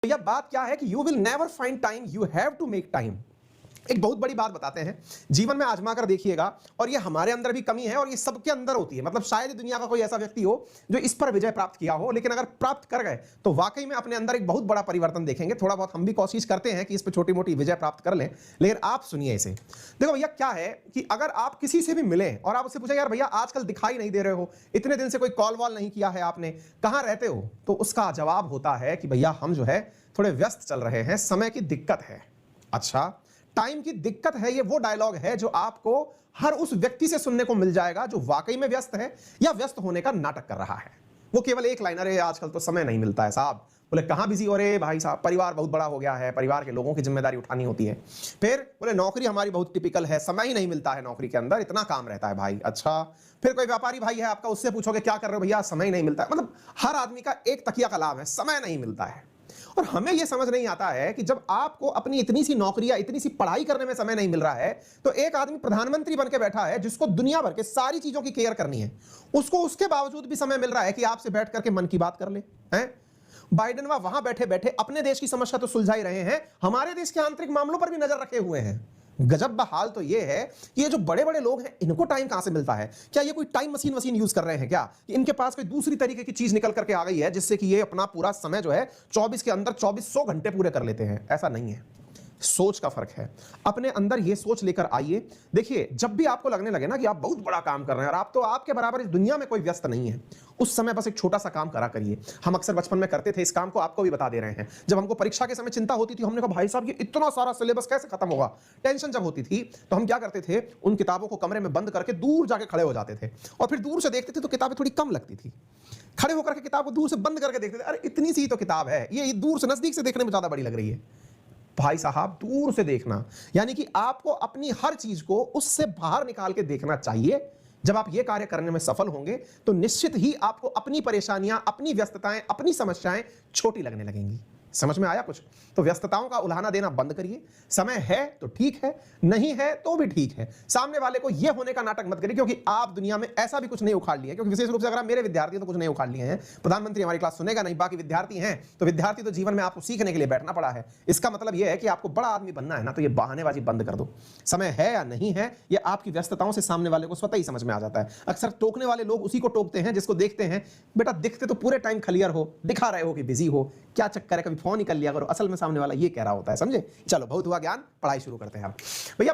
भैया बात क्या है कि you will never find time, you have to make time. एक बहुत बड़ी बात बताते हैं, जीवन में आजमा कर देखिएगा, और ये हमारे अंदर भी कमी है और ये सबके अंदर होती है। मतलब शायद दुनिया का कोई ऐसा व्यक्ति हो जो इस पर विजय प्राप्त किया हो, लेकिन अगर प्राप्त कर गए तो वाकई में अपने अंदर एक बहुत बड़ा परिवर्तन देखेंगे। थोड़ा बहुत हम भी कोशिश करते हैं कि इस पर छोटी मोटी विजय प्राप्त कर लें, लेकिन आप सुनिए इसे। देखो भैया क्या है कि अगर आप किसी से भी मिलें और आप उससे पूछें यार भैया आजकल दिखाई नहीं दे रहे हो, इतने दिन से कोई कॉल वॉल नहीं किया है आपने, कहां रहते हो, तो उसका जवाब होता है कि भैया हम जो है थोड़े व्यस्त चल रहे हैं, समय की दिक्कत है। अच्छा, टाइम की दिक्कत है, ये वो डायलॉग है जो आपको हर उस व्यक्ति से सुनने को मिल जाएगा जो वाकई में व्यस्त है या व्यस्त होने का नाटक कर रहा है। वो केवल एक लाइनर है, आजकल तो समय नहीं मिलता है साहब। बोले कहां बिजी हो रहे भाई साहब, परिवार बहुत बड़ा हो गया है, परिवार के लोगों की जिम्मेदारी उठानी होती है। फिर बोले नौकरी हमारी बहुत टिपिकल है, समय ही नहीं मिलता है नौकरी के अंदर, इतना काम रहता है भाई। अच्छा, फिर कोई व्यापारी भाई है आपका, उससे पूछोगे क्या कर रहे हो भैया, समय ही नहीं मिलता है। मतलब हर आदमी का एक तकिया का लाभ है, समय नहीं मिलता है। और हमें यह समझ नहीं आता है कि जब आपको अपनी इतनी सी नौकरी या इतनी सी पढ़ाई करने में समय नहीं मिल रहा है, तो एक आदमी प्रधानमंत्री बन के बैठा है जिसको दुनिया भर के सारी चीजों की केयर करनी है, उसको उसके बावजूद भी समय मिल रहा है कि आपसे बैठ करके मन की बात कर ले हैं। बाइडेन वहां बैठे बैठे अपने देश की समस्या तो सुलझा ही रहे हैं, हमारे देश के आंतरिक मामलों पर भी नजर रखे हुए हैं। गजब बहाल तो ये है कि ये जो बड़े बड़े लोग हैं इनको टाइम कहां से मिलता है? क्या ये कोई टाइम मशीन यूज कर रहे हैं क्या? कि इनके पास कोई दूसरी तरीके की चीज निकल करके आ गई है जिससे कि ये अपना पूरा समय जो है 24 के अंदर 2400 घंटे पूरे कर लेते हैं? ऐसा नहीं है, सोच का फर्क है। अपने अंदर ये सोच लेकर आइए। देखिए जब भी आपको लगने लगे ना कि आप बहुत बड़ा काम कर रहे हैं और आप तो आपके बराबर इस दुनिया में कोई व्यस्त नहीं है, उस समय बस एक छोटा सा काम करा करिए। हम अक्सर बचपन में करते थे, इस काम को आपको भी बता दे रहे हैं। जब हमको परीक्षा के समय चिंता होती थी, हमने कहा भाई साहब ये इतना सारा सिलेबस कैसे खत्म होगा, टेंशन जब होती थी तो हम क्या करते थे, उन किताबों को कमरे में बंद करके दूर जाके खड़े हो जाते थे और फिर दूर से देखते थे तो किताबें थोड़ी कम लगती थी। खड़े होकर के किताब को दूर से बंद करके देखते थे, अरे इतनी सी तो किताब है, ये दूर से नजदीक से देखने में ज्यादा बड़ी लग रही है। भाई साहब दूर से देखना, यानी कि आपको अपनी हर चीज को उससे बाहर निकाल के देखना चाहिए। जब आप ये कार्य करने में सफल होंगे तो निश्चित ही आपको अपनी परेशानियां, अपनी व्यस्तताएं, अपनी समस्याएं छोटी लगने लगेंगी। समझ में आया कुछ? तो व्यस्तताओं का उल्हाना देना बंद करिए। समय है तो ठीक है, नहीं है तो भी ठीक है। सामने वाले को यह होने का नाटक मत करिए, क्योंकि आप दुनिया में ऐसा भी कुछ नहीं उखाड़ लिए। क्योंकि विशेष रूप से अगर आप मेरे विद्यार्थी तो कुछ नहीं उखाड़ लिए हैं, प्रधानमंत्री हमारी क्लास सुनेगा नहीं, बाकी विद्यार्थी हैं तो विद्यार्थी तो जीवन में आपको सीखने के लिए बैठना पड़ा है। इसका मतलब यह है कि आपको बड़ा आदमी बनना है ना, तो ये बहानेबाजी बंद कर दो। समय है या नहीं है, यह आपकी व्यस्तताओं से सामने वाले को स्वतः ही समझ में आ जाता है। अक्सर टोकने वाले लोग उसी को टोकते हैं जिसको देखते हैं बेटा दिखते तो पूरे टाइम क्लियर हो, दिखा रहे हो कि बिजी हो, क्या चक्कर है, कभी फोन ही कर लिया करो। असल में सामने वाला ये कह रहा होता है, समझे? चलो बहुत हुआ ज्ञान, पढ़ाई शुरू करते हैं अब भैया।